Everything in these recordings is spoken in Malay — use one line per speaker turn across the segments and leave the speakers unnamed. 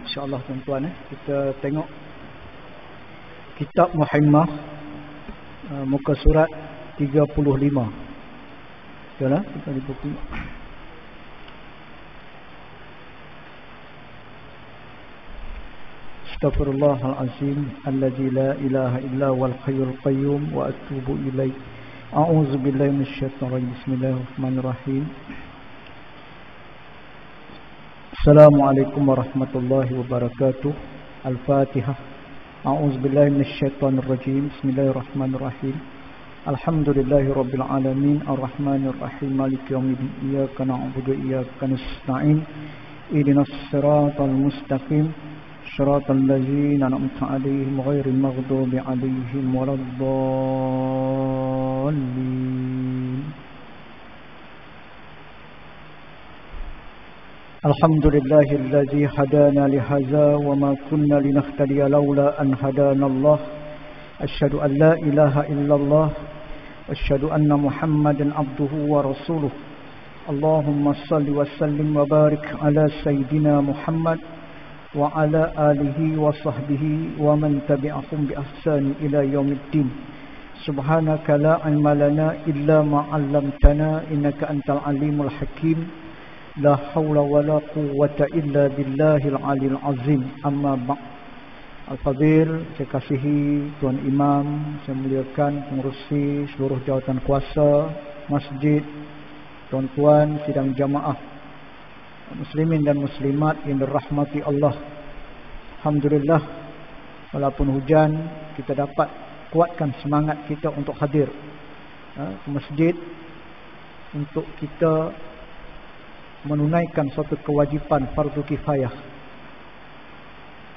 InsyaAllah tuan-tuan, kita tengok kitab Muhammah, muka surat 35. Betul lah, kita dibuka. Astaghfirullahalazim allazi la ilaha illa wal hayyul qayyum wa atubu ilaih. A'udzu billahi minasyaitonir rajim. Bismillahirrahmanirrahim. Assalamualaikum warahmatullahi wabarakatuh. Al-Fatihah. A'udzu billahi minasyaitonir rajim. Bismillahirrahmanirrahim. Alhamdulillahi rabbil alamin arrahmanir rahim maliki yaumiddin iyyaka na'budu wa iyyaka nasta'in ihdinas siratal mustaqim صراط الذين أنعمت عليهم غير المغضوب عليهم ولا الضالين. الحمد لله الذي هدانا لهذا وما كنا لنهتدي لولا أن هدانا الله. أشهد أن لا إله إلا الله أشهد أن محمدا عبده ورسوله. اللهم صل وسلم وبارك على سيدنا محمد وعلى آله وصحبه ومن تبعهم بإحسان إلى يوم الدين. سبحانك لا علم لنا إلا ما علمتنا إنك أنت العليم الحكيم. لا حول ولا قوة إلا بالله العلي العظيم. أما بعد. Al-Fadhil, saya kasihi Tuan Imam, saya muliakan pengurusi seluruh jawatan kuasa masjid, tuan-tuan sidang jamaah muslimin dan muslimat yang dirahmati Allah. Alhamdulillah, walaupun hujan, kita dapat kuatkan semangat kita untuk hadir ke masjid untuk kita menunaikan suatu kewajipan fardu kifayah.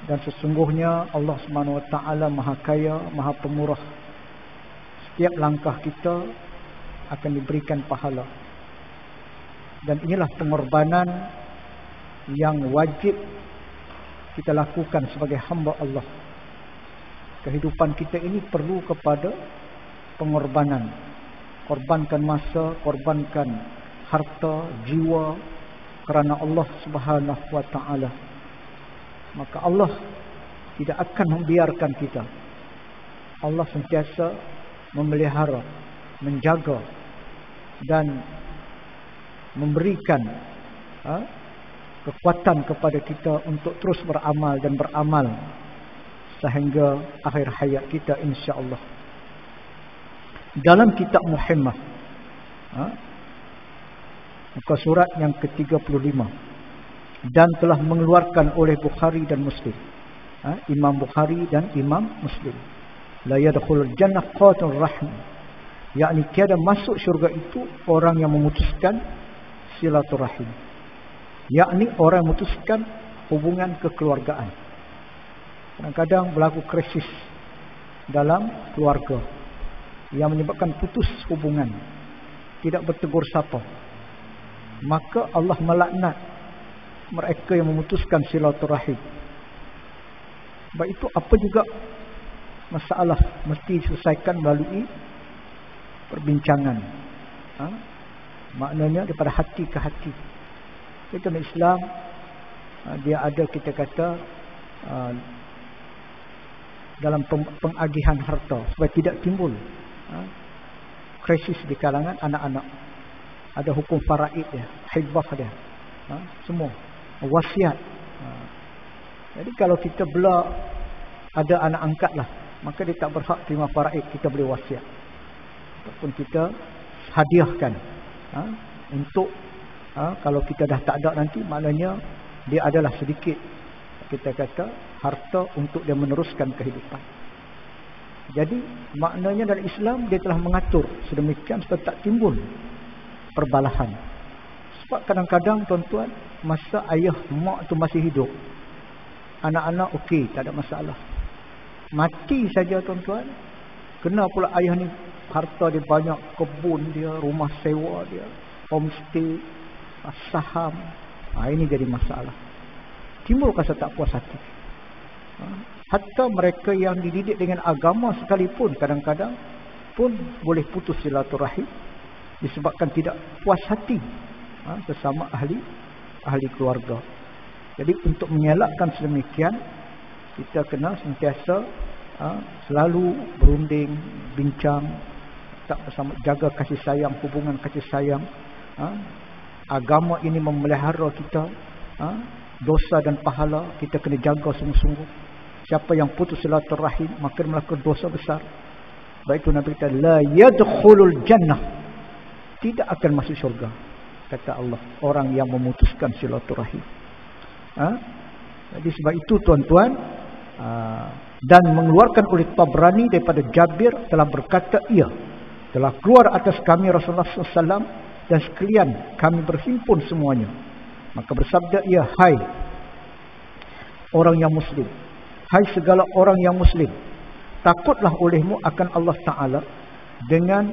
Dan sesungguhnya Allah Subhanahu wa taala Maha Kaya, Maha Pemurah. Setiap langkah kita akan diberikan pahala. Dan inilah pengorbanan yang wajib kita lakukan sebagai hamba Allah. Kehidupan kita ini perlu kepada pengorbanan. Korbankan masa, korbankan harta, jiwa kerana Allah Subhanahu wa taala. Maka Allah tidak akan membiarkan kita. Allah sentiasa memelihara, menjaga dan memberikan kekuatan kepada kita untuk terus beramal dan beramal sehingga akhir hayat kita, insya-Allah. Dalam kitab Muhammah, muka surat yang ke-35, dan telah mengeluarkan oleh Bukhari dan Muslim, Imam Bukhari dan Imam Muslim, la yadkhulul jannah qatul rahim, yakni tiada masuk syurga itu orang yang memutuskan silaturahim, yakni orang yang memutuskan hubungan kekeluargaan. Kadang-kadang berlaku krisis dalam keluarga yang menyebabkan putus hubungan, tidak bertegur sapa. Maka Allah melaknat mereka yang memutuskan silaturahim. Sebab itu apa juga masalah mesti diselesaikan melalui perbincangan. Maknanya daripada hati ke hati. Itu Islam, dia ada, kita kata, dalam pengagihan harta supaya tidak timbul krisis di kalangan anak-anak. Ada hukum faraid dia, hibah dia, semua wasiat. Jadi kalau kita bela ada anak angkat lah, maka dia tak berhak terima faraid, kita boleh wasiat ataupun kita hadiahkan untuk kalau kita dah tak ada nanti, maknanya dia adalah sedikit, kita kata, harta untuk dia meneruskan kehidupan. Jadi maknanya dalam Islam dia telah mengatur sedemikian supaya tak timbul perbalahan. Sebab kadang-kadang tuan-tuan, masa ayah mak tu masih hidup, anak-anak okey, tak ada masalah. Mati saja tuan-tuan, kena pula ayah ni harta dia banyak, kebun dia, rumah sewa dia, homestay, saham. Ini jadi masalah. Timbul rasa tak puas hati. Hatta mereka yang dididik dengan agama sekalipun kadang-kadang pun boleh putus silaturahim disebabkan tidak puas hati sesama ahli keluarga. Jadi untuk mengelakkan sedemikian, kita kena sentiasa selalu berunding, bincang, tak bersama, jaga kasih sayang, hubungan kasih sayang. Agama ini memelihara kita, dosa dan pahala kita kena jaga sungguh-sungguh. Siapa yang putus silaturahim maka melakukan dosa besar. Baik itu Nabi kata la yadkhulul jannah, tidak akan masuk syurga, kata Allah, orang yang memutuskan silaturahim. Jadi sebab itu tuan-tuan, dan mengeluarkan oleh Tabrani daripada Jabir telah berkata, ia telah keluar atas kami Rasulullah SAW dan sekalian kami berhimpun semuanya. Maka bersabda ia, hai orang yang muslim, hai segala orang yang muslim, takutlah olehmu akan Allah Ta'ala dengan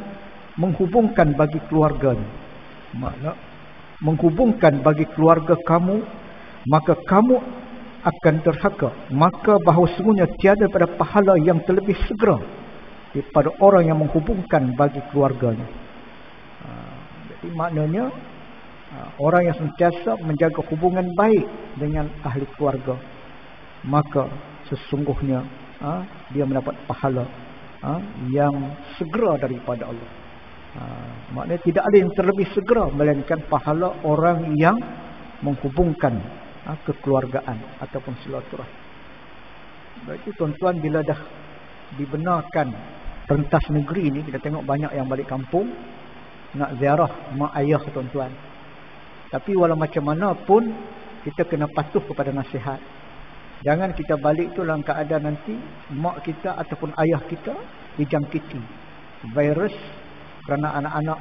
menghubungkan bagi keluarganya. Makna menghubungkan bagi keluarga kamu, maka kamu akan derhaka. Maka bahawa sesungguhnya tiada pada pahala yang terlebih segera daripada orang yang menghubungkan bagi keluarganya. Jadi maknanya orang yang sentiasa menjaga hubungan baik dengan ahli keluarga, maka sesungguhnya dia mendapat pahala yang segera daripada Allah. Maknanya tidak ada yang terlebih segera melainkan pahala orang yang menghubungkan kekeluargaan ataupun silaturahim. Baik itu tuan-tuan, bila dah dibenarkan pentas negeri ni, kita tengok banyak yang balik kampung nak ziarah mak ayah tuan-tuan. Tapi walau macam mana pun kita kena patuh kepada nasihat. Jangan kita balik tu dalam keadaan nanti mak kita ataupun ayah kita dijangkiti virus kerana anak-anak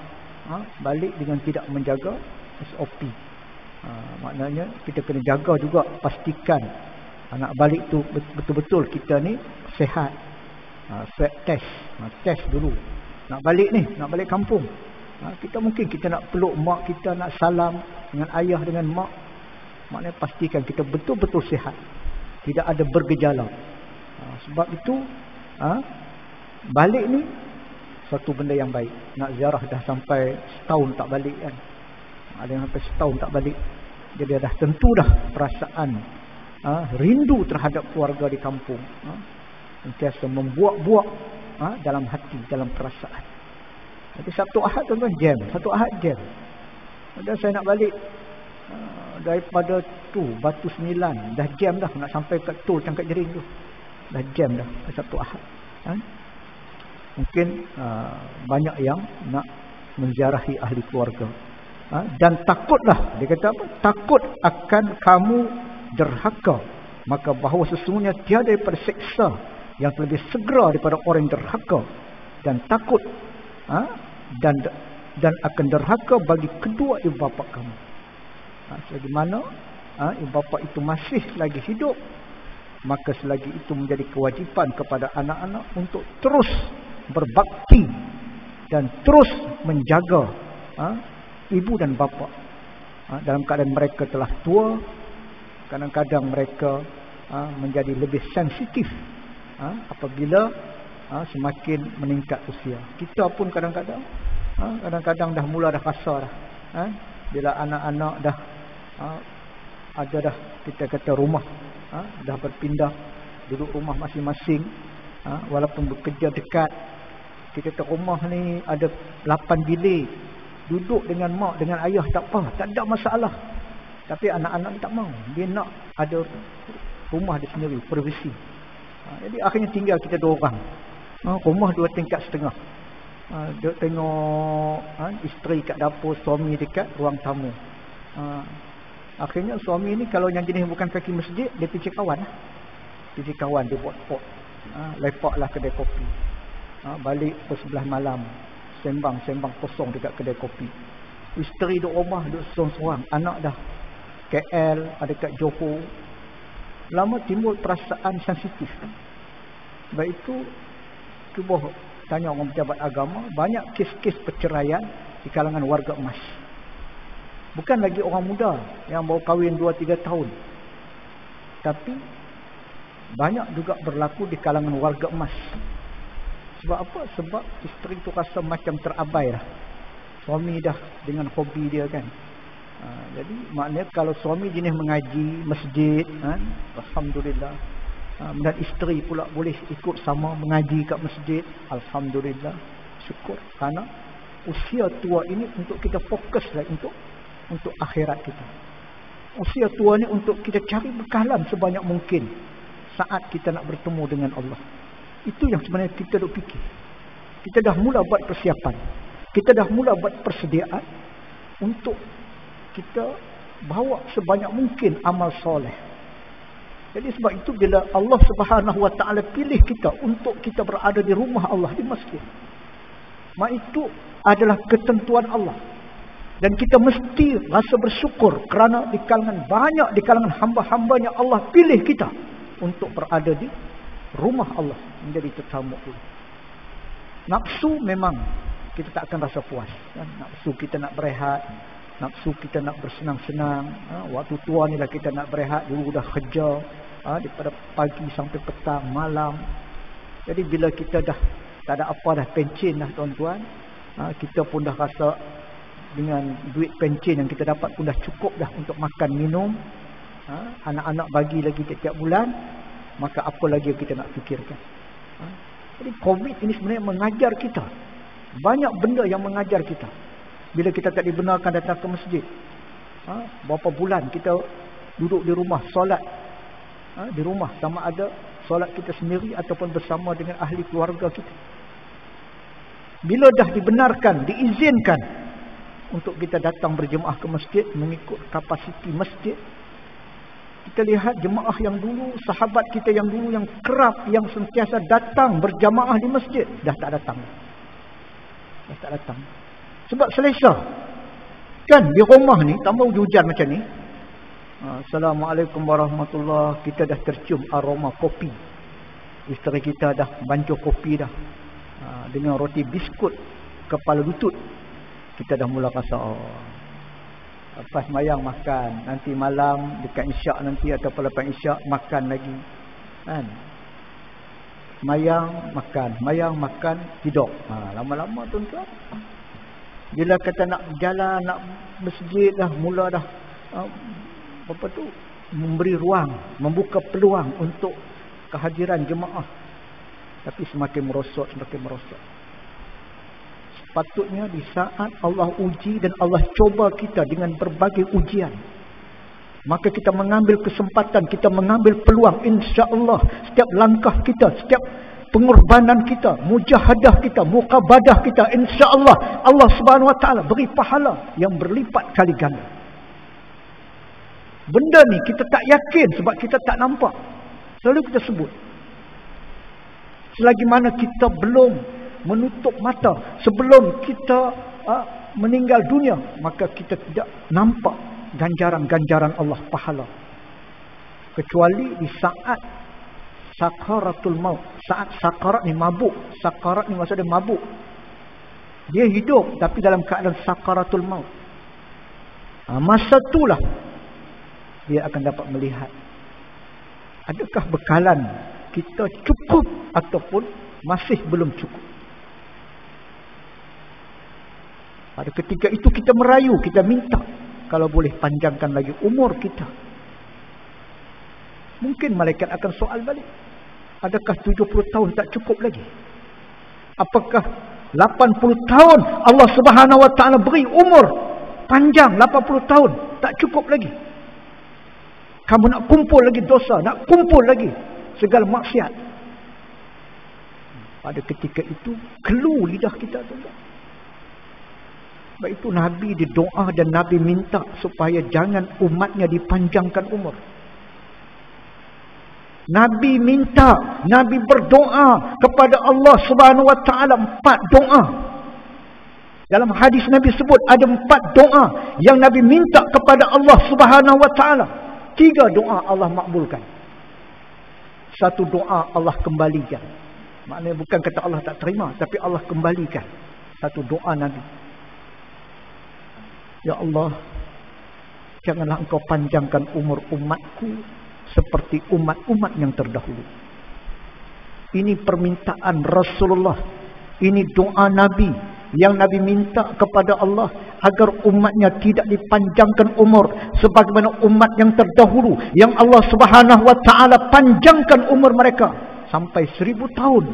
balik dengan tidak menjaga SOP. Maknanya kita kena jaga juga, pastikan anak balik tu betul-betul kita ni sihat. Swab test, test dulu. Nak balik ni, nak balik kampung, kita mungkin kita nak peluk mak kita, nak salam dengan ayah, dengan mak. Maknanya pastikan kita betul-betul sihat, tidak ada bergejala. Sebab itu balik ni satu benda yang baik. Nak ziarah dah sampai setahun tak balik kan, ada yang sampai setahun tak balik. Jadi dah tentu dah perasaan rindu terhadap keluarga di kampung, sentiasa membuak-buak dalam hati, dalam perasaan. Jadi Sabtu Ahad tuan-tuan jam, Sabtu Ahad jam. Dan saya nak balik daripada tu Batu Sembilan, dah jam dah nak sampai kat tol Cangkat Jering tu, dah jam dah Sabtu Ahad. Mungkin banyak yang nak menziarahi ahli keluarga. Dan takutlah, dia kata apa? Takut akan kamu derhaka, maka bahawa sesungguhnya tiada daripada seksa yang lebih segera daripada orang yang derhaka, dan takut dan akan derhaka bagi kedua ibu bapa kamu. Selagi mana ibu bapa itu masih lagi hidup, maka selagi itu menjadi kewajipan kepada anak-anak untuk terus berbakti dan terus menjaga ibu dan bapa. Dalam keadaan mereka telah tua, kadang-kadang mereka menjadi lebih sensitif apabila semakin meningkat usia. Kita pun kadang-kadang dah mula dah kasar dah. Bila anak-anak dah ada dah, kita kata rumah dah berpindah, duduk rumah masing-masing, walaupun bekerja dekat. Kita kata rumah ni ada 8 bilik, duduk dengan mak dengan ayah tak apa, tak ada masalah. Tapi anak-anak tak mau, dia nak ada rumah dia sendiri, privasi. Jadi akhirnya tinggal kita 2 orang, rumah 2 tingkat setengah. Dia tengok isteri kat dapur, suami dekat ruang tamu. Akhirnya suami ni kalau yang jenis bukan kaki masjid, dia pergi kawan. Pergi kawan, dia buat pot, lepaklah kedai kopi. Balik pukul 11 malam, sembang kosong dekat kedai kopi. Isteri duduk rumah, duduk sorang-sorang. Anak dah KL, ada kat Johor. Lama timbul perasaan sensitif. Sebab itu cuba tanya orang pejabat agama, banyak kes-kes perceraian di kalangan warga emas. Bukan lagi orang muda yang baru kahwin 2-3 tahun, tapi banyak juga berlaku di kalangan warga emas. Sebab apa? Sebab isteri tu rasa macam terabai lah. Suami dah dengan hobi dia kan, Jadi maknanya kalau suami jenis mengaji masjid, alhamdulillah. Dan isteri pula boleh ikut sama mengaji kat masjid, alhamdulillah, syukur. Karena usia tua ini untuk kita fokuslah untuk akhirat kita. Usia tua ni untuk kita cari bekalan sebanyak mungkin saat kita nak bertemu dengan Allah. Itu yang sebenarnya kita duk fikir. Kita dah mula buat persiapan. Kita dah mula buat persediaan untuk kita bawa sebanyak mungkin amal soleh. Jadi sebab itu bila Allah Subhanahu Wa Taala pilih kita untuk kita berada di rumah Allah, di masjid, maka itu adalah ketentuan Allah. Dan kita mesti rasa bersyukur kerana di kalangan hamba-hambanya Allah pilih kita untuk berada di rumah Allah, menjadi tetamu itu. Nafsu memang kita tak akan rasa puas. Nafsu kita nak berehat, nafsu kita nak bersenang-senang. Waktu tua ni lah kita nak berehat, dulu dah kerja daripada pagi sampai petang, malam. Jadi bila kita dah tak ada apa dah, pencen dah tuan-tuan, kita pun dah rasa dengan duit pencen yang kita dapat pun dah cukup dah untuk makan, minum, anak-anak bagi lagi tiap-tiap bulan, maka apa lagi yang kita nak fikirkan. Jadi COVID ini sebenarnya mengajar kita banyak benda yang mengajar kita. Bila kita tak dibenarkan datang ke masjid, berapa bulan kita duduk di rumah solat, di rumah, sama ada solat kita sendiri ataupun bersama dengan ahli keluarga kita. Bila dah dibenarkan, diizinkan untuk kita datang berjemaah ke masjid mengikut kapasiti masjid, kita lihat jemaah yang dulu, sahabat kita yang dulu yang kerap, yang sentiasa datang berjamaah di masjid, dah tak datang. Dah tak datang. Sebab selesa. Kan di rumah ni, tambah hujan macam ni, Assalamualaikum warahmatullahi, kita dah tercium aroma kopi. Isteri kita dah bancuh kopi dah, dengan roti biskut kepala lutut. Kita dah mula rasa, lepas mayang makan, nanti malam dekat isyak nanti ataupun lepas isyak makan lagi, kan? Mayang makan, tidur. Lama-lama tuan-tuan, bila kata nak jalan, nak masjid dah mula dah memberi ruang, membuka peluang untuk kehadiran jemaah, tapi semakin merosot. Sepatutnya di saat Allah uji dan Allah coba kita dengan berbagai ujian, maka kita mengambil kesempatan, kita mengambil peluang. Insya-Allah setiap langkah kita, setiap pengorbanan kita, mujahadah kita, muqabadah kita, insya-Allah Allah Subhanahu Wa Taala beri pahala yang berlipat kali ganda. Benda ni kita tak yakin sebab kita tak nampak. Selalu kita sebut, selagi mana kita belum menutup mata, sebelum kita meninggal dunia, maka kita tidak nampak ganjaran-ganjaran Allah, pahala. Kecuali di saat sakaratul maut. Saat sakarat ni mabuk. Sakarat ni maksudnya mabuk. Dia hidup tapi dalam keadaan sakaratul maut. Masa itulah dia akan dapat melihat adakah bekalan kita cukup ataupun masih belum cukup. Pada ketika itu kita merayu, kita minta kalau boleh panjangkan lagi umur kita. Mungkin malaikat akan soal balik, adakah 70 tahun tak cukup lagi? Apakah 80 tahun Allah Subhanahu Wa Taala beri umur panjang 80 tahun tak cukup lagi? Kamu nak kumpul lagi dosa, nak kumpul lagi segala maksiat. Pada ketika itu kelu lidah kita tu. Sebab itu Nabi didoa dan Nabi minta supaya jangan umatnya dipanjangkan umur. Nabi minta, Nabi berdoa kepada Allah Subhanahu Wa Taala 4 doa. Dalam hadis Nabi sebut ada 4 doa yang Nabi minta kepada Allah Subhanahu Wa Taala. 3 doa Allah makbulkan. 1 doa Allah kembalikan. Maknanya bukan kata Allah tak terima, tapi Allah kembalikan. 1 doa Nabi. Ya Allah, janganlah engkau panjangkan umur umatku seperti umat-umat yang terdahulu. Ini permintaan Rasulullah. Ini doa Nabi yang Nabi minta kepada Allah agar umatnya tidak dipanjangkan umur sebagaimana umat yang terdahulu yang Allah Subhanahu wa taala panjangkan umur mereka sampai 1000 tahun.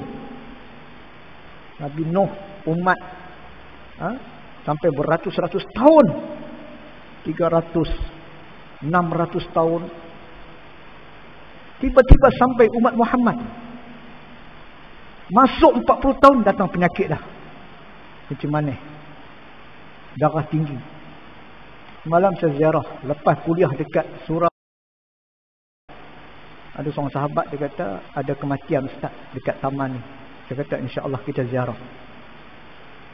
Nabi Nuh umat sampai beratus-ratus tahun, 300, 600 tahun. Tiba-tiba sampai umat Muhammad, masuk 40 tahun datang penyakit dah. Macam mana? Darah tinggi. Malam saya ziarah lepas kuliah dekat Surau. Ada seorang sahabat, dia kata ada kematian ustaz dekat taman ni. Saya kata insya-Allah kita ziarah.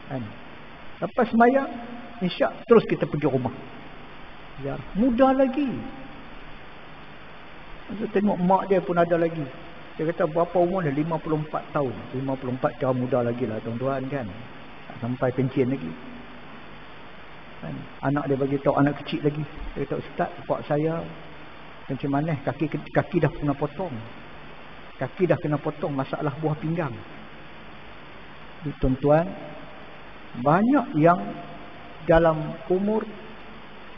Kan? Lepas sembahyang insya terus kita pergi rumah. Ziarah. Muda lagi. Saya tengok mak dia pun ada lagi. Dia kata berapa umur dia? 54 tahun. 54 kira muda lagi lah tuan-tuan kan. Tak sampai pencen lagi. Kan? Anak dia bagi tahu, anak kecil lagi. Dia kata ustaz, pak saya macam mana kaki dah kena potong. Kaki dah kena potong, masalah buah pinggang. Tuan-tuan, banyak yang dalam umur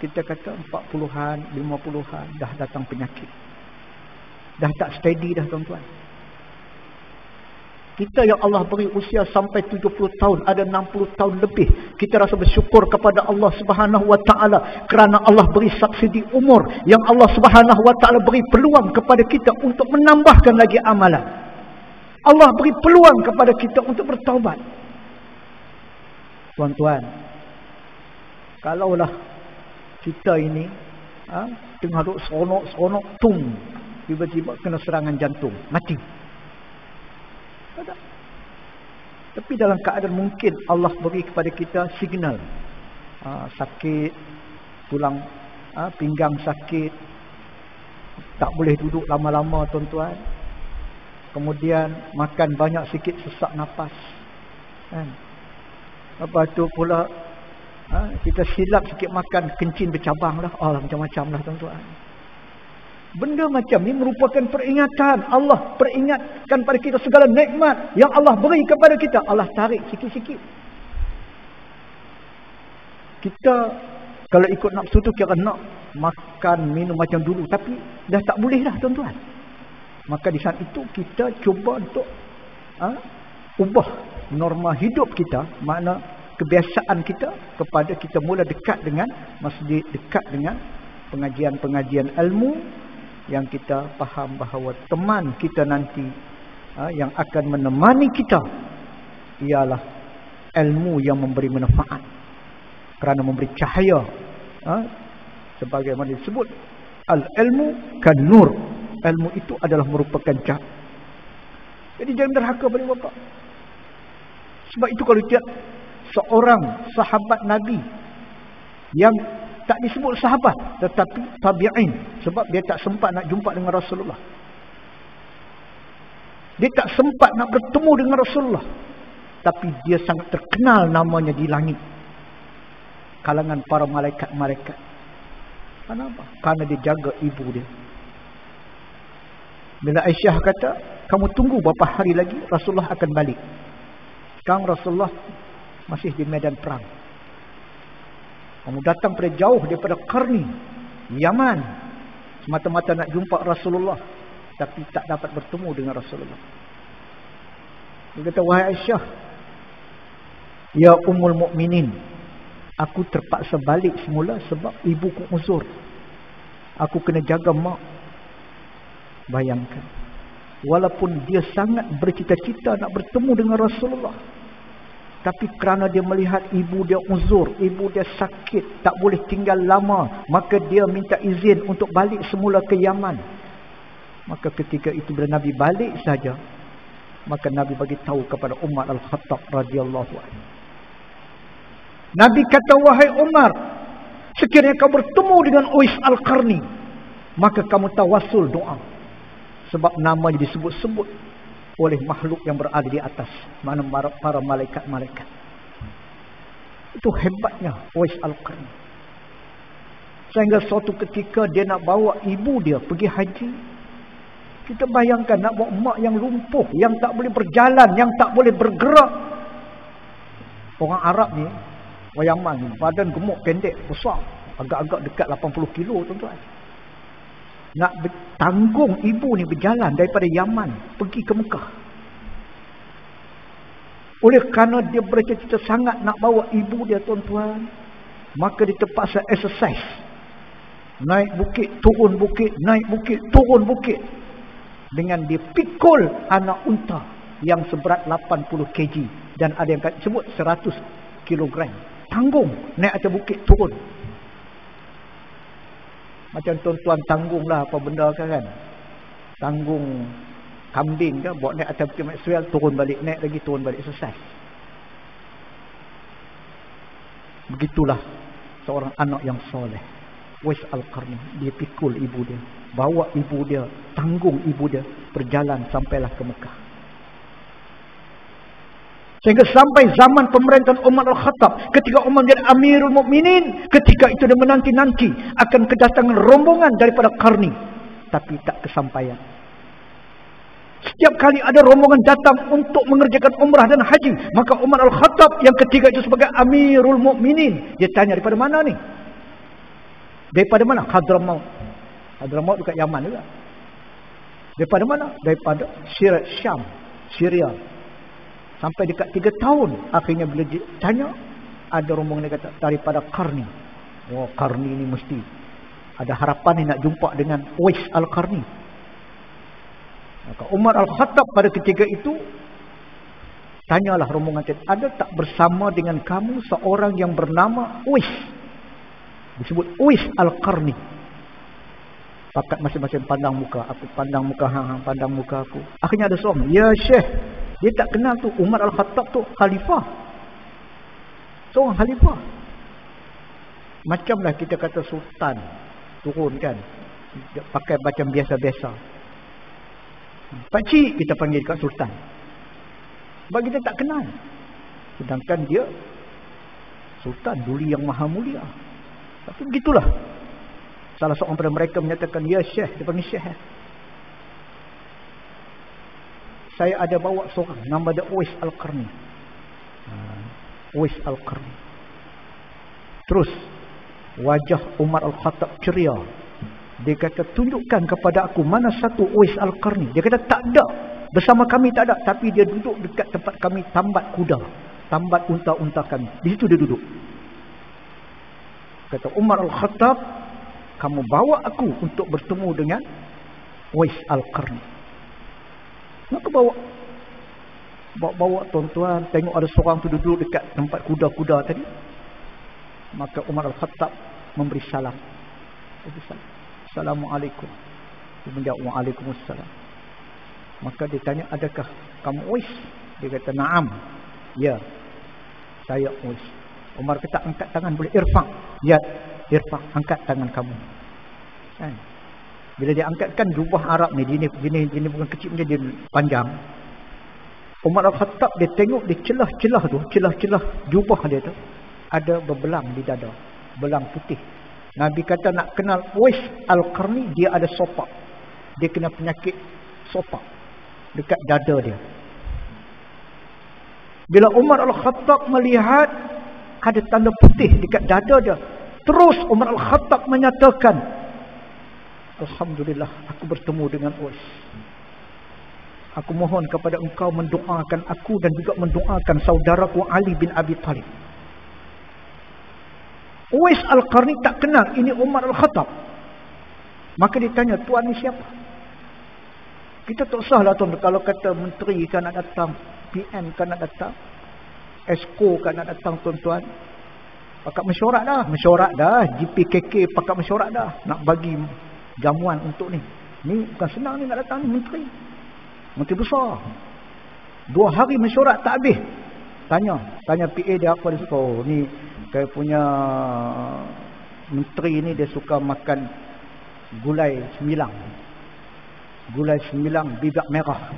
kita kata 40-an, 50-an dah datang penyakit. Dah tak steady dah tuan-tuan. Kita yang Allah beri usia sampai 70 tahun, ada 60 tahun lebih, kita rasa bersyukur kepada Allah Subhanahu wa taala kerana Allah beri subsidi umur yang Allah Subhanahu wa taala beri peluang kepada kita untuk menambahkan lagi amalan. Allah beri peluang kepada kita untuk bertaubat. Tuan-tuan, kalaulah kita ini tengah duk seronok-seronok tung, tiba-tiba kena serangan jantung, mati. Tak. Tapi dalam keadaan mungkin Allah beri kepada kita signal. Sakit, tulang pinggang sakit, tak boleh duduk lama-lama tuan-tuan. Kemudian makan banyak sikit sesak nafas. Kan? Lepas tu pula kita silap sikit makan, kencing bercabang lah. Macam-macam lah tuan-tuan. Benda macam ni merupakan peringatan. Allah peringatkan pada kita segala nikmat yang Allah beri kepada kita. Allah tarik sikit-sikit. Kita kalau ikut nafsu tu kira nak makan, minum macam dulu. Tapi dah tak boleh dah tuan-tuan. Maka di saat itu kita cuba untuk ubah norma hidup kita. Makna kebiasaan kita kepada kita mula dekat dengan masjid, dekat dengan pengajian-pengajian ilmu, yang kita faham bahawa teman kita nanti yang akan menemani kita ialah ilmu yang memberi manfaat, kerana memberi cahaya. Sebagaimana disebut al-ilmu kan nur, ilmu itu adalah merupakan cahaya. Jadi jangan derhaka pada bapa. Sebab itu kalau tiap seorang sahabat Nabi yang tak disebut sahabat tetapi tabi'in, sebab dia tak sempat nak jumpa dengan Rasulullah, dia tak sempat nak bertemu dengan Rasulullah, tapi dia sangat terkenal namanya di langit kalangan para malaikat-malaikat. Kenapa? Karena dia jaga ibu dia. Bila Aisyah kata, kamu tunggu beberapa hari lagi Rasulullah akan balik. Sekarang Rasulullah masih di medan perang. Kamu datang pada jauh daripada Qarni, Yaman, semata-mata nak jumpa Rasulullah, tapi tak dapat bertemu dengan Rasulullah. Dia kata, wahai Aisyah, ya Ummul Mukminin, aku terpaksa balik semula sebab ibuku uzur. Aku kena jaga mak. Bayangkan, walaupun dia sangat bercita-cita nak bertemu dengan Rasulullah, tapi kerana dia melihat ibu dia uzur, ibu dia sakit, tak boleh tinggal lama, maka dia minta izin untuk balik semula ke Yaman. Maka ketika itu bila Nabi balik saja, maka Nabi bagi tahu kepada Umar Al-Khattab radhiyallahu anhu. Nabi kata, wahai Umar, sekiranya kau bertemu dengan Uwais Al-Qarni, maka kamu tawassul doa. Sebab namanya disebut-sebut oleh makhluk yang berada di atas, mana para malaikat-malaikat. Itu hebatnya Uwais Al-Qarni. Sehingga suatu ketika dia nak bawa ibu dia pergi haji. Kita bayangkan nak bawa mak yang lumpuh, yang tak boleh berjalan, yang tak boleh bergerak. Orang Arab ni, orang Yaman ni, badan gemuk, pendek, besar. Agak-agak dekat 80 kilo tuan-tuan. Nak tanggung ibu ni berjalan daripada Yaman pergi ke Mekah. Oleh kerana dia bercita-cita sangat nak bawa ibu dia tuan-tuan, maka dia terpaksa exercise. Naik bukit, turun bukit, naik bukit, turun bukit. Dengan dia pikul anak unta yang seberat 80 kg. Dan ada yang sebut 100 kg. Tanggung, naik atas bukit, turun. Macam tuan-tuan tanggunglah apa benda kan. Tanggung kambing ke, buat naik atas bukit Maxwell, turun balik, naik lagi, turun balik, selesai. Begitulah seorang anak yang soleh. Uwais Al-Qarni, dia pikul ibu dia, bawa ibu dia, tanggung ibu dia, berjalan sampailah ke Mekah. Sehingga sampai zaman pemerintahan Umar Al-Khattab, ketika Umar menjadi Amirul Mukminin, ketika itu dia menanti-nanti akan kedatangan rombongan daripada Qarni, tapi tak kesampaian. Setiap kali ada rombongan datang untuk mengerjakan umrah dan haji, maka Umar Al-Khattab yang ketika itu sebagai Amirul Mukminin, dia tanya, daripada mana ni? Daripada mana? Hadramaut. Hadramaut dekat Yaman juga. Daripada mana? Daripada Syam, Syria. Sampai dekat 3 tahun. Akhirnya bila dia tanya, ada rombongan dia kata, daripada Qarni. Oh, Qarni ni mesti ada harapan ni nak jumpa dengan Uwais Al-Qarni. Maka Umar Al-Khattab pada ketika itu tanyalah rombongan tadi, ada tak bersama dengan kamu seorang yang bernama Uwais? Disebut Uwais Al-Qarni. Pakat masing-masing pandang muka. Aku pandang muka hang, pandang muka aku. Akhirnya ada seorang, ya Syekh, dia tak kenal tu Umar Al-Khattab tu khalifah. Seorang khalifah. Macamlah kita kata sultan turun kan, pakai macam biasa-biasa. Pakcik kita panggil kat sultan. Sebab kita tak kenal. Sedangkan dia sultan, duli yang maha mulia. Tapi begitulah. Salah seorang pada mereka menyatakan, ya Syekh, dia panggil Syekh. Saya ada bawa seorang, nama dia Uwais Al-Qarni. Uwais Al-Qarni. Terus wajah Umar Al-Khattab ceria. Dia kata, tunjukkan kepada aku mana satu Uwais Al-Qarni. Dia kata, tak ada. Bersama kami tak ada. Tapi dia duduk dekat tempat kami tambat kuda. Tambat unta-unta kami. Di situ dia duduk. Kata Umar Al-Khattab, kamu bawa aku untuk bertemu dengan Uwais Al-Qarni. Maka bawa tuan-tuan, tengok ada seorang tu duduk dekat tempat kuda-kuda tadi. Maka Umar Al-Khattab memberi salam. Assalamualaikum. Dia menjawab, waalaikumsalam. Maka dia tanya, adakah kamu Uwais? Dia kata, na'am. Ya, saya Uwais. Umar kata, angkat tangan boleh. Irfa'. Ya, irfa'. Angkat tangan kamu. Kan? Bila dia angkatkan jubah Arab ni, jenis bukan kecil, dia panjang. Umar Al-Khattab dia tengok di celah-celah tu, celah-celah jubah dia tu, ada berbelang di dada, belang putih. Nabi kata nak kenal Uwais Al-Qarni, dia ada sopak. Dia kena penyakit sopak dekat dada dia. Bila Umar Al-Khattab melihat ada tanda putih dekat dada dia, terus Umar Al-Khattab menyatakan, alhamdulillah, aku bertemu dengan Uwais. Aku mohon kepada engkau mendoakan aku dan juga mendoakan saudaraku Ali bin Abi Talib. Uwais Al-Qarni tak kenal ini Umar Al-Khattab. Maka dia tanya, tuan ni siapa? Kita tak sahlah tuan, kalau kata menteri kan nak datang, PM kan nak datang, Esko kan nak datang tuan-tuan. Pakat mesyuarat dah, GPKK pakat mesyuarat dah, nak bagi jamuan untuk ni. Ni bukan senang ni nak datang ni, menteri besar. 2 hari mesyuarat tak habis. Tanya PA dia apa, dia suka, oh ni saya punya menteri ni dia suka makan gulai semilang bibak merah.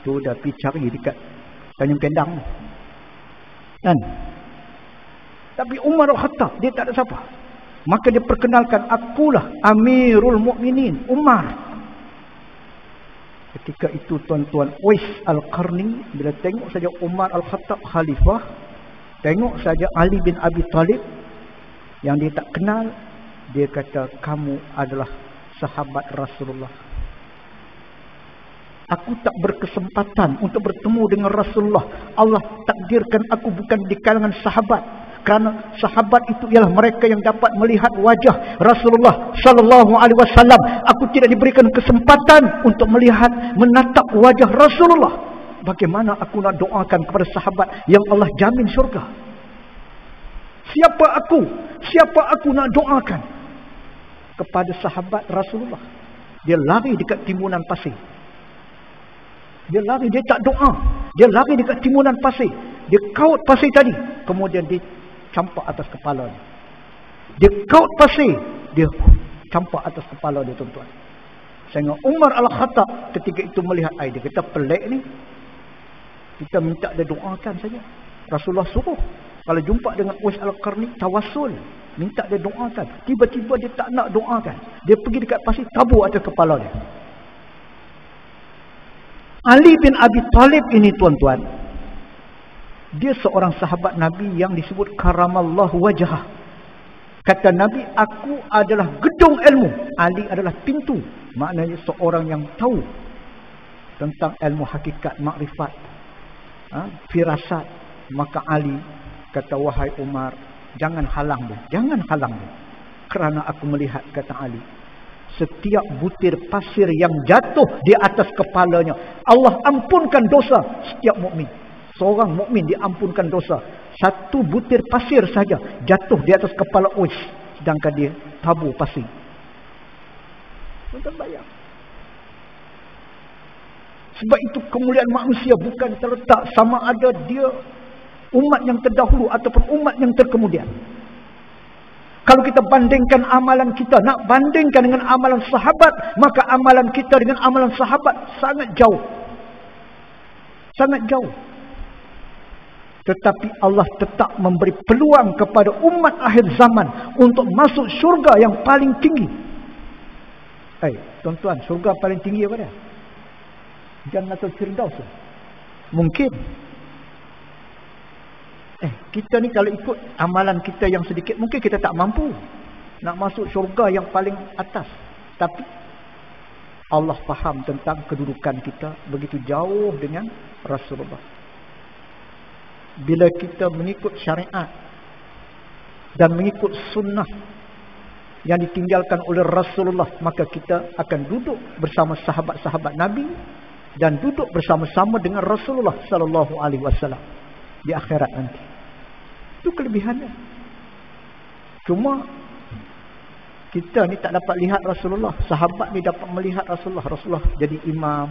Tu dah pergi cari dekat Tanjung Kendang kan. Tapi Umar Al-Khattab dia tak ada siapa. Maka dia perkenalkan, akulah Amirul Mukminin Umar. Ketika itu tuan-tuan, Uwais Al-Qarni bila tengok saja Umar Al-Khattab khalifah, Tengok saja Ali bin Abi Talib yang dia tak kenal, dia kata kamu adalah sahabat Rasulullah. Aku tak berkesempatan untuk bertemu dengan Rasulullah. Allah takdirkan aku bukan di kalangan sahabat. Kerana sahabat itu ialah mereka yang dapat melihat wajah Rasulullah sallallahu alaihi wasallam. Aku tidak diberikan kesempatan untuk melihat, menatap wajah Rasulullah. Bagaimana aku nak doakan kepada sahabat yang Allah jamin syurga? Siapa aku? Siapa aku nak doakan kepada sahabat Rasulullah? Dia lari dekat timbunan pasir. Dia lari, dia tak doa. Dia lari dekat timbunan pasir. Dia kaut pasir tadi, kemudian dia campak atas kepala dia. Dia kaut pasir, dia campak atas kepala dia, tuan-tuan. Sehingga Umar Al-Khattab ketika itu melihat air, dia kata pelik ni. Kita minta dia doakan saja. Rasulullah suruh kalau jumpa dengan Uwais Al-Qarni, tawassul, minta dia doakan. Tiba-tiba dia tak nak doakan. Dia pergi dekat pasir, tabur atas kepala dia. Ali bin Abi Talib ini, tuan-tuan, dia seorang sahabat Nabi yang disebut karamallahu wajhah. Kata Nabi, aku adalah gedung ilmu, Ali adalah pintu. Maknanya seorang yang tahu tentang ilmu hakikat, makrifat, firasat. Maka Ali kata, wahai Umar, jangan halang dia, jangan halang dia. Kerana aku melihat, kata Ali, setiap butir pasir yang jatuh di atas kepalanya, Allah ampunkan dosa setiap mukmin. Seorang mukmin diampunkan dosa. Satu butir pasir saja jatuh di atas kepala Uwais, sedangkan dia tabur pasir. Tuan-tuan bayang. Sebab itu kemuliaan manusia bukan terletak sama ada dia umat yang terdahulu ataupun umat yang terkemudian. Kalau kita bandingkan amalan kita, nak bandingkan dengan amalan sahabat, maka amalan kita dengan amalan sahabat sangat jauh. Sangat jauh. Tetapi Allah tetap memberi peluang kepada umat akhir zaman untuk masuk syurga yang paling tinggi. Tuan-tuan, syurga paling tinggi apa dia? Jannatul Firdaus. Mungkin. Kita ni kalau ikut amalan kita yang sedikit, mungkin kita tak mampu nak masuk syurga yang paling atas. Tapi Allah faham tentang kedudukan kita begitu jauh dengan Rasulullah. Bila kita mengikut syariat dan mengikut sunnah yang ditinggalkan oleh Rasulullah, maka kita akan duduk bersama sahabat-sahabat Nabi dan duduk bersama-sama dengan Rasulullah sallallahu alaihi wasallam di akhirat nanti. Itu kelebihannya. Cuma kita ni tak dapat lihat Rasulullah. Sahabat ni dapat melihat Rasulullah. Rasulullah jadi imam.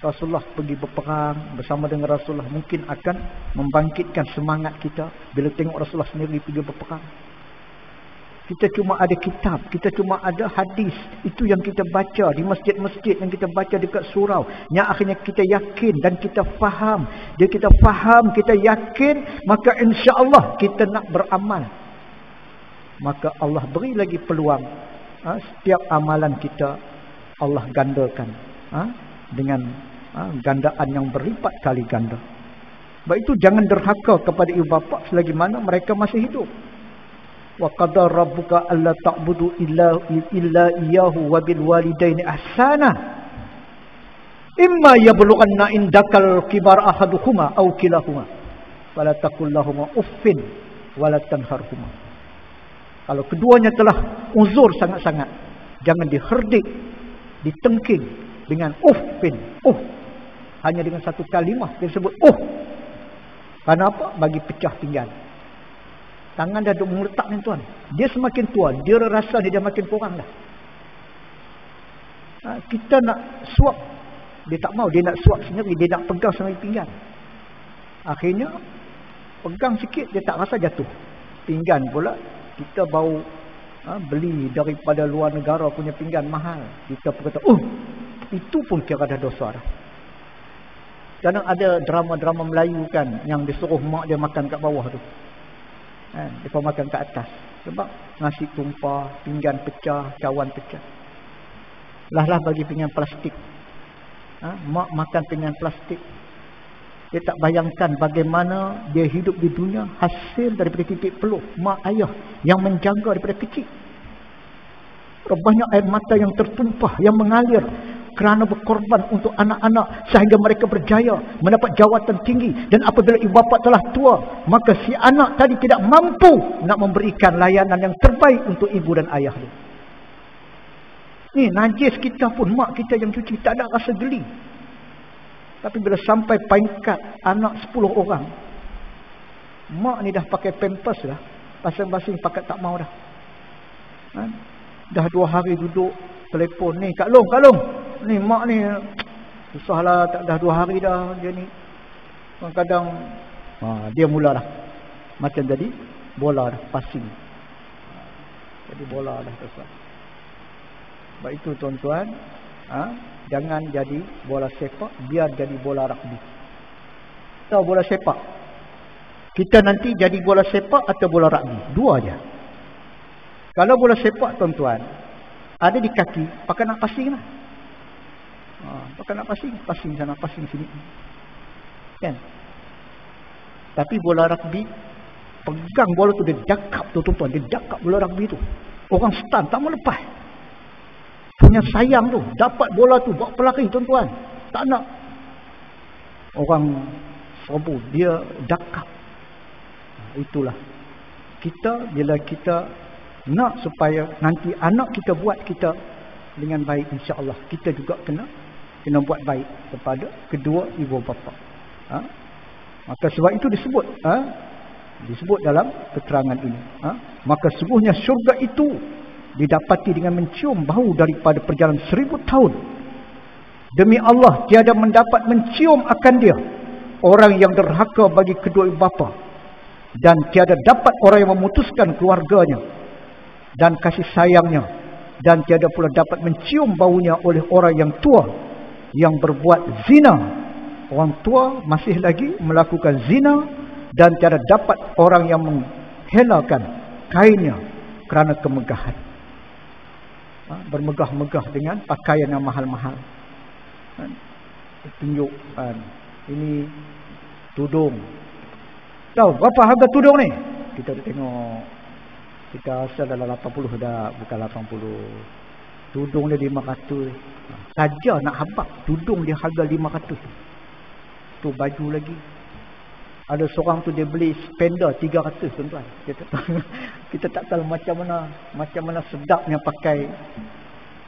Rasulullah pergi berperang bersama dengan Rasulullah. Mungkin akan membangkitkan semangat kita bila tengok Rasulullah sendiri pergi berperang. Kita cuma ada kitab, kita cuma ada hadis. Itu yang kita baca di masjid-masjid, yang kita baca dekat surau. Yang akhirnya kita yakin dan kita faham. Dia kita faham, kita yakin, maka insya-Allah kita nak beramal. Maka Allah beri lagi peluang. Setiap amalan kita Allah gandakan dengan gandaan yang berlipat kali ganda. Sebab itu jangan derhaka kepada ibu bapa selagi mana mereka masih hidup. Wa qadara rabbuka alla ta'budu illa iyyahu wa bil walidaini ihsana imma yablughanna indakal kibar ahaduhuma aw kilahuma fala taqul lahumu uffin wala tanharhuma. Kalau keduanya telah uzur sangat-sangat, jangan diherdik, ditengking dengan uffin. Hanya dengan satu kalimah disebut Kenapa? Bagi pecah pinggan. Tangan dah meletak ni, tuan. Dia semakin tua, dia rasa dia makin kurang dah. Kita nak suap, dia tak mau, dia nak suap sendiri, dia nak pegang sendiri pinggan. Akhirnya pegang sikit, dia tak rasa jatuh. Pinggan pula kita baru beli daripada luar negara punya pinggan mahal. Kita pun kata, itu pun kira dah dosa dah. Kadang ada drama-drama Melayu kan, yang disuruh mak dia makan kat bawah tu. Dia makan kat atas. Sebab nasi tumpah, pinggan pecah, cawan pecah. Lah bagi pinggan plastik. Mak makan pinggan plastik. Dia tak bayangkan bagaimana dia hidup di dunia hasil daripada titik peluh mak ayah yang menjaga daripada kecil. Banyak air mata yang tertumpah, yang mengalir kerana berkorban untuk anak-anak sehingga mereka berjaya mendapat jawatan tinggi. Dan apabila ibu bapa telah tua, maka si anak tadi tidak mampu nak memberikan layanan yang terbaik untuk ibu dan ayah dia. Ni najis kita pun, mak kita yang cuci, tak ada rasa geli. Tapi bila sampai peringkat anak 10 orang, mak ni dah pakai pampers dah, pasang-pasang pakai tak mau dah. Dah 2 hari duduk telefon ni, Kak Long, ni mak ni susahlah, tak dah 2 hari dah dia ni. Kadang-kadang dia mulalah macam tadi bola dah passing. Jadi bola dah terus. Sebab itu tuan-tuan, jangan jadi bola sepak, biar jadi bola rugby. Tahu bola sepak? Kita nanti jadi bola sepak atau bola rugby? Dua aja. Kalau bola sepak tuan-tuan, ada di kaki, pakai nak passing lah. Pakai nak passing sana, passing sini. Kan? Tapi bola rugby, pegang bola tu dia dakap tu tuan-tuan, dia dakap bola rugby tu. Orang stun tak mau lepas. Punya sayang tu, dapat bola tu, buat pelari tuan-tuan. Tak nak. Orang serbu, dia dakap. Itulah. Kita, bila kita nak supaya nanti anak kita buat kita dengan baik, insya-Allah kita juga kena buat baik kepada kedua ibu bapa. Maka sebab itu disebut dalam keterangan ini. Maka sungguhnya syurga itu didapati dengan mencium bau daripada perjalanan 1000 tahun. Demi Allah, tiada mendapat mencium akan dia orang yang derhaka bagi kedua ibu bapa, dan tiada dapat orang yang memutuskan keluarganya dan kasih sayangnya, dan tiada pula dapat mencium baunya oleh orang yang tua yang berbuat zina. Orang tua masih lagi melakukan zina, dan tiada dapat orang yang menghelakan kainnya kerana kemegahan. Bermegah-megah dengan pakaian yang mahal-mahal. Tunjuk ini tudung. Tahu berapa harga tudung ni? Kita tengok. Kita asal dalam 80 dah, bukan 80. Tudung dia 500. Saja nak habaq tudung dia harga 500. Tu baju lagi. Ada seorang tu dia beli spender 300 tuan-tuan. Kita tak tahu macam mana sedapnya pakai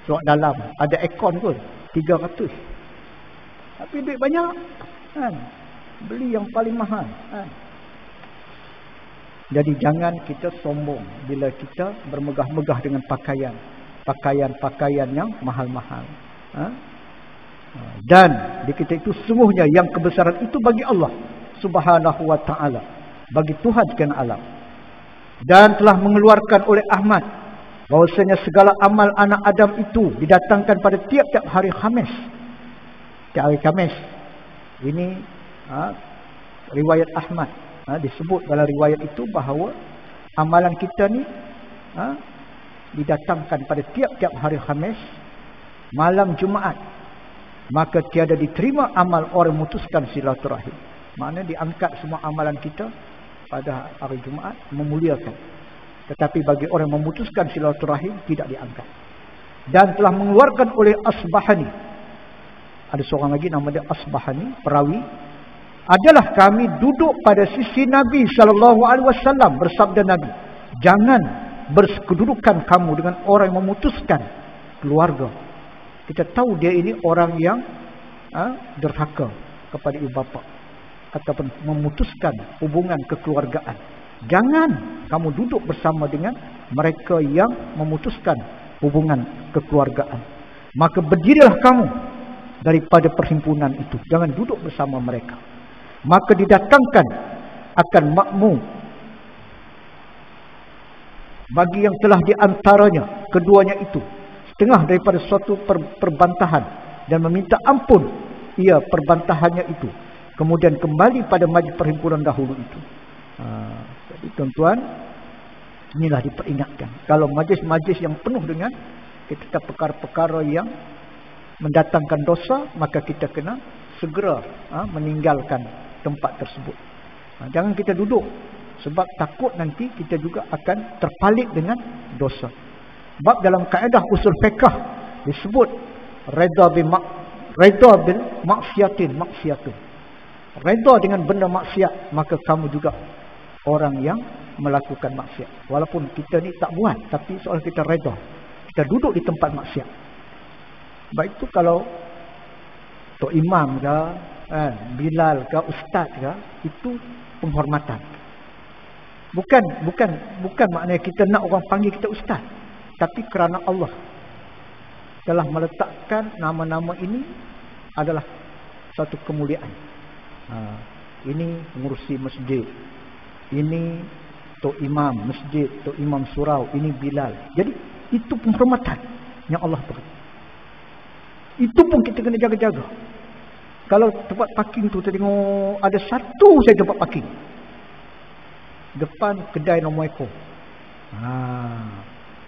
seluar dalam. Ada aircon pun 300. Tapi duit banyak kan. Beli yang paling mahal kan. Jadi jangan kita sombong bila kita bermegah-megah dengan pakaian yang mahal-mahal. Dan di kita itu sungguhnya yang kebesaran itu bagi Allah Subhanahu wa ta'ala, bagi Tuhan sekalian alam. Dan telah mengeluarkan oleh Ahmad bahwasanya segala amal anak Adam itu didatangkan pada tiap-tiap hari Khamis. Tiap hari Khamis. Ini riwayat Ahmad. Disebut dalam riwayat itu bahawa amalan kita ni didatangkan pada tiap-tiap hari Khamis malam Jumaat. Maka tiada diterima amal orang memutuskan silaturahim. Maknanya diangkat semua amalan kita pada hari Jumaat, memuliakan. Tetapi bagi orang yang memutuskan silaturahim, tidak diangkat. Dan telah mengeluarkan oleh Asbahani. Ada seorang lagi nama dia Asbahani, perawi. Adalah kami duduk pada sisi Nabi SAW, bersabda Nabi, jangan berkedudukan kamu dengan orang yang memutuskan keluarga. Kita tahu dia ini orang yang derhaka kepada ibu bapa, ataupun memutuskan hubungan kekeluargaan. Jangan kamu duduk bersama dengan mereka yang memutuskan hubungan kekeluargaan. Maka berdirilah kamu daripada perhimpunan itu. Jangan duduk bersama mereka. Maka didatangkan akan makmum bagi yang telah diantaranya keduanya itu setengah daripada suatu perbantahan, dan meminta ampun ia perbantahannya itu, kemudian kembali pada majlis perhimpunan dahulu itu. Jadi tuan-tuan, inilah diperingatkan. Kalau majlis-majlis yang penuh dengan kita perkara-perkara yang mendatangkan dosa, maka kita kena segera meninggalkan tempat tersebut. Jangan kita duduk, sebab takut nanti kita juga akan terpalit dengan dosa. Sebab dalam kaedah usul fiqh disebut redha bil maksiatin. Redha dengan benda maksiat, maka kamu juga orang yang melakukan maksiat. Walaupun kita ni tak buat, tapi soal kita redha, kita duduk di tempat maksiat. Baik itu kalau tok imam ke, Bilal ke, ustaz ke, itu penghormatan. Bukan maknanya kita nak orang panggil kita ustaz, tapi kerana Allah telah meletakkan nama-nama ini adalah satu kemuliaan. Ini pengurusi masjid, ini tok imam masjid, tok imam surau, ini Bilal. Jadi itu penghormatan yang Allah beri. Itu pun kita kena jaga-jaga. Kalau tempat parking tu, kita tengok ada satu saja tempat parking depan kedai nombor ekor.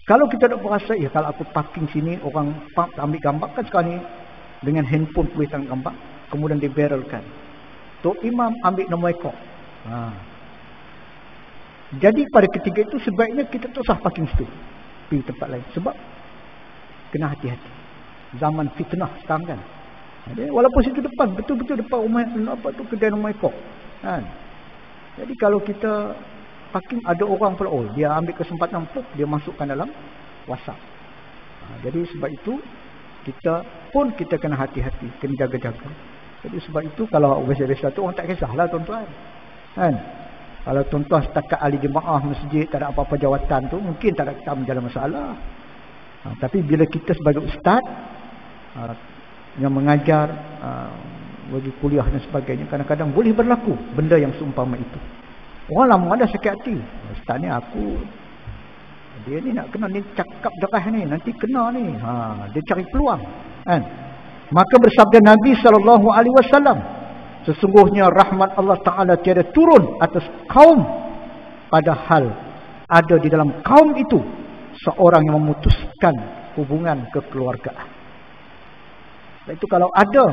Kalau kita nak berasa, ya kalau aku parking sini, orang park ambil gambar kan sekarang ni dengan handphone boleh tangkap gambar, kemudian dibarrelkan. Tok imam ambil nombor ekor. Jadi pada ketika itu sebaiknya kita tak usah parking situ, pergi tempat lain. Sebab kena hati-hati. Zaman fitnah sekarang kan. Walaupun situ depan, betul-betul depan rumah apa tu kedai nombor ekor. Jadi kalau kita parking, ada orang pula, dia ambil kesempatan dia masukkan dalam WhatsApp. Jadi sebab itu kita kena hati-hati, kena jaga-jaga. Jadi sebab itu kalau biasa-biasa tu orang tak kisahlah tuan-tuan. Kalau tuan-tuan setakat ahli jemaah masjid, tak ada apa-apa jawatan tu, mungkin tak ada masalah. Tapi bila kita sebagai ustaz yang mengajar, bagi kuliah dan sebagainya, kadang-kadang boleh berlaku benda yang seumpama itu. Orang lama ada sakit hati. Ustaz ni dia ni nak kena ni cakap derah ni, nanti kena ni. Dia cari peluang. Maka bersabda Nabi SAW, sesungguhnya rahmat Allah Ta'ala tiada turun atas kaum, padahal ada di dalam kaum itu seorang yang memutuskan hubungan kekeluargaan. Itu kalau ada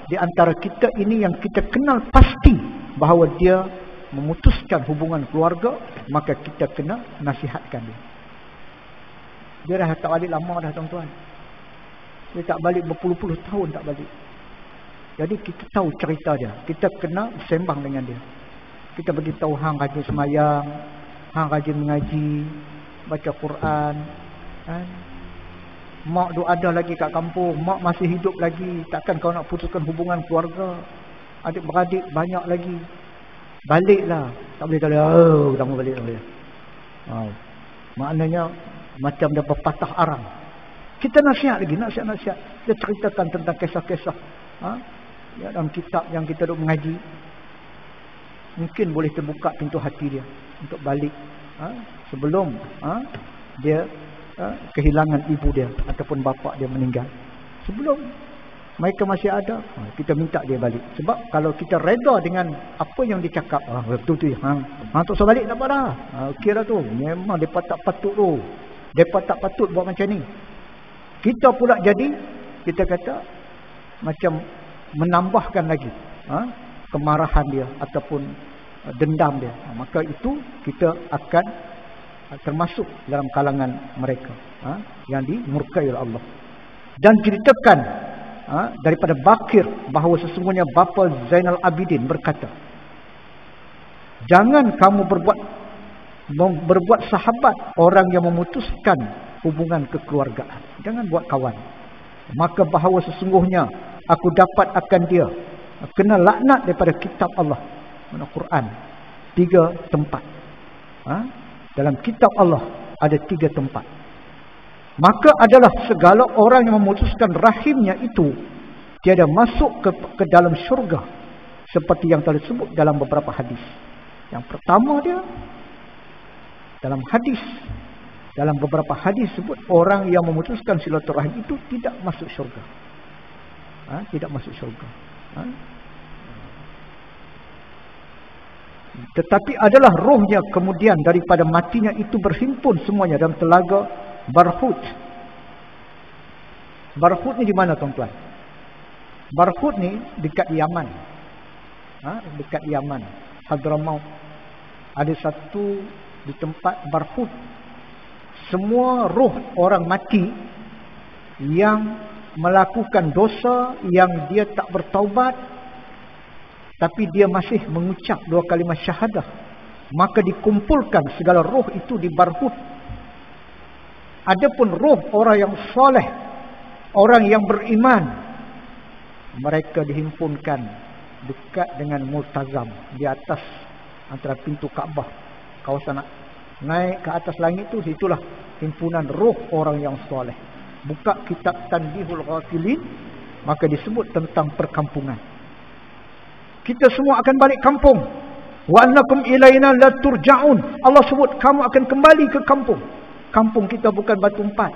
di antara kita ini yang kita kenal pasti bahawa dia memutuskan hubungan keluarga, maka kita kena nasihatkan dia. Dia dah tak balik lama dah tuan-tuan. Dia tak balik berpuluh-puluh tahun tak balik. Jadi kita tahu cerita dia. Kita kena sembang dengan dia. Kita beritahu hang rajin semayang, hang rajin mengaji, baca Quran. Mak duk ada lagi kat kampung, mak masih hidup lagi, takkan kau nak putuskan hubungan keluarga? Adik-beradik banyak lagi. Baliklah. Tak boleh dah mau balik dia. Maknanya macam dia berpatah arang. Kita nasihat lagi, nasihat. Dia ceritakan tentang kisah-kisah dalam kitab yang kita duk mengaji. Mungkin boleh terbuka pintu hati dia untuk balik sebelum dia kehilangan ibu dia ataupun bapa dia meninggal. Sebelum mereka masih ada, kita minta dia balik. Sebab kalau kita reda dengan apa yang dicakap, betul tu, tak usah balik tak apa dah. Okey dah tu, memang mereka tak patut tu. Mereka tak patut buat macam ni. Kita pula jadi, kita kata macam menambahkan lagi kemarahan dia ataupun dendam dia. Maka itu kita akan termasuk dalam kalangan mereka yang dimurkai oleh Allah. Dan ceritakan daripada Bakir bahawa sesungguhnya bapa Zainal Abidin berkata, jangan kamu berbuat sahabat orang yang memutuskan hubungan kekeluargaan. Jangan buat kawan. Maka bahawa sesungguhnya aku dapat akan dia kena laknat daripada kitab Allah, mana Quran, 3 tempat. Dalam kitab Allah ada 3 tempat. Maka adalah segala orang yang memutuskan rahimnya itu tiada masuk ke dalam syurga, seperti yang telah disebut dalam beberapa hadis. Yang pertama dia dalam hadis, dalam beberapa hadis sebut orang yang memutuskan silaturahim itu tidak masuk syurga. Tidak masuk syurga. Tetapi adalah rohnya kemudian daripada matinya itu berhimpun semuanya dalam telaga Barhut. Barhut ni di mana tuan-tuan? Barhut ni dekat Yaman. dekat Yaman, Hadramaut. Ada satu di tempat Barhut. Semua roh orang mati yang melakukan dosa, yang dia tak bertaubat, tapi dia masih mengucap 2 kalimat syahadah, maka dikumpulkan segala roh itu di Barhut. Adapun roh orang yang soleh, orang yang beriman, mereka dihimpunkan dekat dengan Multazam, di atas antara pintu Kaabah, kawasan naik ke atas langit tu, situlah himpunan roh orang yang soleh. Buka kitab Tanbihul Ghafilin, maka disebut tentang perkampungan. Kita semua akan balik kampung. Wa annakum ilaina la turja'un. Allah sebut kamu akan kembali ke kampung. Kampung kita bukan Batu Empat,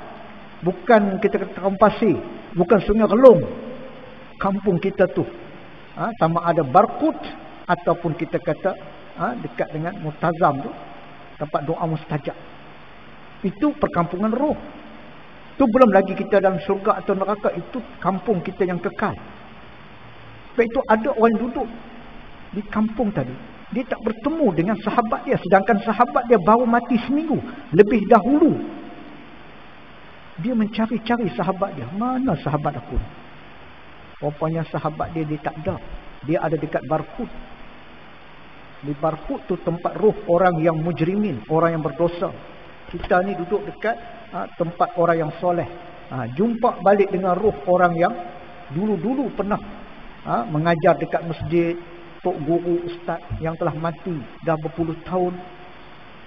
bukan kita kata kampung pasir, bukan Sungai Relong. Kampung kita tu sama ada Barkut ataupun kita kata dekat dengan Multazam tu, tempat doa mustajab. Itu perkampungan roh. Tu belum lagi kita dalam syurga atau neraka, itu kampung kita yang kekal. Sebab itu ada orang duduk di kampung tadi, dia tak bertemu dengan sahabat dia, sedangkan sahabat dia baru mati seminggu lebih dahulu. Dia mencari-cari sahabat dia, mana sahabat aku? Rupanya sahabat dia tak ada. Dia ada dekat Barhut. Di Barhut tu tempat roh orang yang mujrimin, orang yang berdosa. Kita ni duduk dekat tempat orang yang soleh. Jumpa balik dengan roh orang yang dulu-dulu pernah mengajar dekat masjid, tok guru, ustaz yang telah mati dah berpuluh tahun.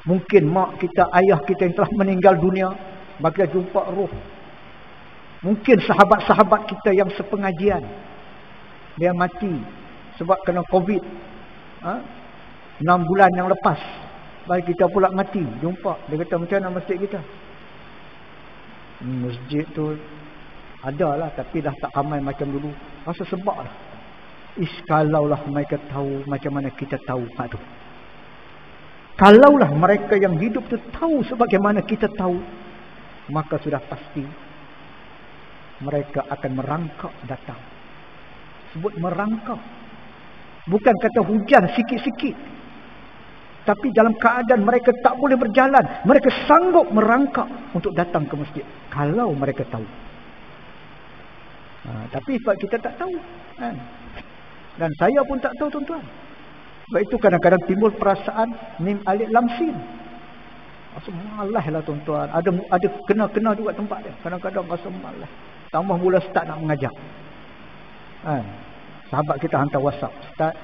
Mungkin mak kita, ayah kita yang telah meninggal dunia, maka jumpa roh. Mungkin sahabat-sahabat kita yang sepengajian, dia mati sebab kena COVID 6 bulan yang lepas. Baik kita pula mati, jumpa. Dia kata, macam mana masjid kita? Masjid tu adalah, tapi dah tak ramai macam dulu. Rasa sebab lah. Kalaulah mereka tahu macam mana kita tahu tu. Kalaulah mereka yang hidup tu tahu sebagaimana kita tahu, maka sudah pasti mereka akan merangkak datang. Sebut merangkak, bukan kata hujan sikit-sikit, tapi dalam keadaan mereka tak boleh berjalan, mereka sanggup merangkak untuk datang ke masjid kalau mereka tahu. Tapi sebab kita tak tahu kan? Dan saya pun tak tahu, tuan-tuan. Sebab itu kadang-kadang timbul perasaan mim alif lam sin. Rasa malas lah, tuan-tuan. Ada kena juga tempat dia. Kadang-kadang rasa malas. Tambah mula start nak mengajar. Sahabat kita hantar WhatsApp, Ustaz,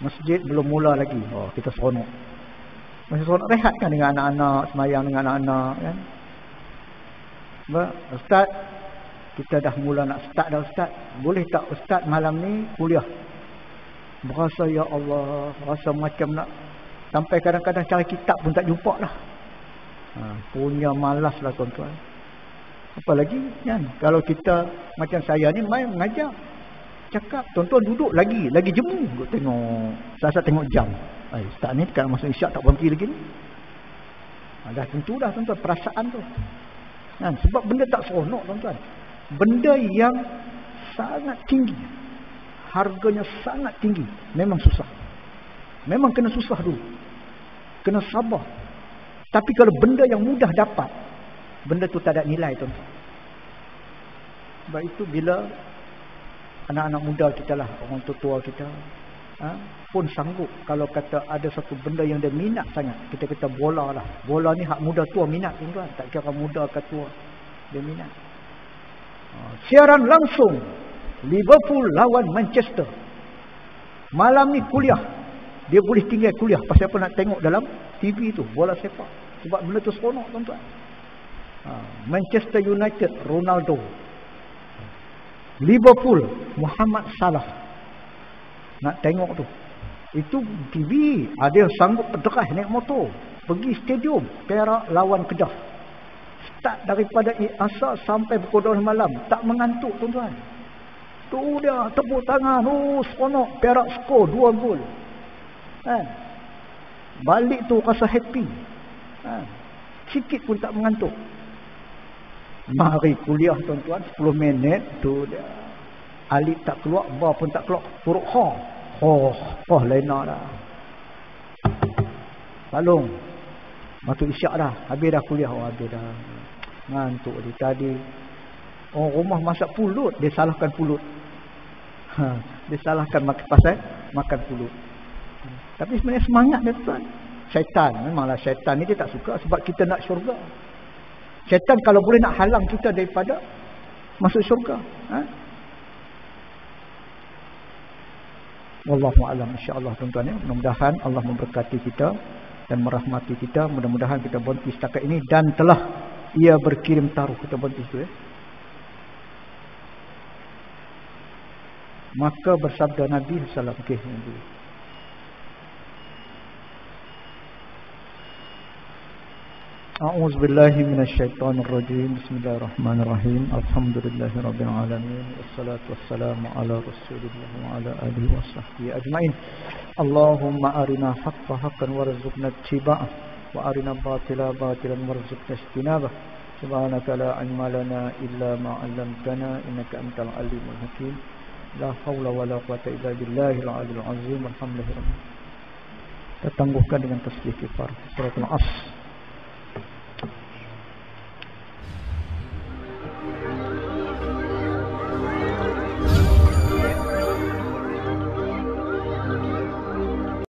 masjid belum mula lagi. Oh, kita seronok. Masih seronok rehat kan dengan anak-anak, semayang dengan anak-anak kan. Ustaz, kita dah mula nak start dah, Ustaz. Boleh tak Ustaz malam ni kuliah? Berasa ya Allah, rasa macam nak sampai kadang-kadang cari kitab pun tak jumpa lah. Punya malas lah, tuan-tuan. Apalagi kan, kalau kita macam saya ni main mengajar, cakap, tuan-tuan duduk lagi jemu. Tengok, saya tengok jam. Ustaz ni dekat masa isyak tak berhenti lagi ni. Dah tentu dah, tuan-tuan, perasaan tu kan, sebab benda tak seronok, tuan-tuan. Benda yang sangat tinggi, harganya sangat tinggi, memang susah. Memang kena susah dulu, kena sabar. Tapi kalau benda yang mudah dapat, benda tu tak ada nilai, tuan-tuan. Sebab itu bila anak-anak muda kita lah, orang tua kita pun sanggup, kalau kata ada satu benda yang dia minat sangat, kita kata bola lah. Bola ni hak muda tua minat, tuan-tuan. Tak kira muda ke tua, dia minat. Siaran langsung Liverpool lawan Manchester. Malam ni kuliah, dia boleh tinggal kuliah. Pasal apa? Nak tengok dalam TV tu bola sepak. Sebab benda tu seronok, tuan-tuan. Manchester United Ronaldo, Liverpool Muhammad Salah. Nak tengok tu, itu TV. Ada yang sanggup berderah naik motor pergi stadium Perak lawan Kedah. Start daripada asar sampai pukul 12 malam, tak mengantuk, tuan-tuan. Tu dia tepuk tangan, seronok. Perak skor 2 gol. Balik tu rasa happy. Sikit pun tak mengantuk. Mari kuliah, tuan-tuan, 10 minit tu dia alif tak keluar, ba pun tak keluar, huruf kha. Oh lena dah. Balung. Waktu isyak dah. Habis dah kuliah. Habis dah. Ngantuk tadi. Rumah masak pulut. Dia salahkan pulut. Dia salahkan pasal makan pulut. Tapi sebenarnya semangat dia tuan. Syaitan. Memanglah syaitan ni dia tak suka. Sebab kita nak syurga. Syaitan kalau boleh nak halang kita daripada masuk syurga. Wallahu a'lam, insya-Allah tuan-tuan ya. Mudah-mudahan Allah memberkati kita dan merahmati kita. Mudah-mudahan kita berhenti setakat ini dan telah ia berkirim taruh. Kita berhenti itu ya. Maka bersabda Nabi sallallahu alaihi wasallam, A'udzu billahi minasyaitonir rajim. Bismillahirrahmanirrahim. Alhamdulillahirabbil alamin. Wassalatu wassalamu ala Rasulillah wa ala alihi washabbihi ajmain. Allahumma arina haqqan haqqan warzuqna ittiba'ah wa arina batila batilan warzuqna ijtinabah. Subhanaka la ilma lana illa ma 'allamtana innaka antal alimul hakim. La haula wala quwwata illa billahil aliyyil azim. Alhamdulillah. Kita tangguhkan dengan tasbih kifar. Suratul Asr.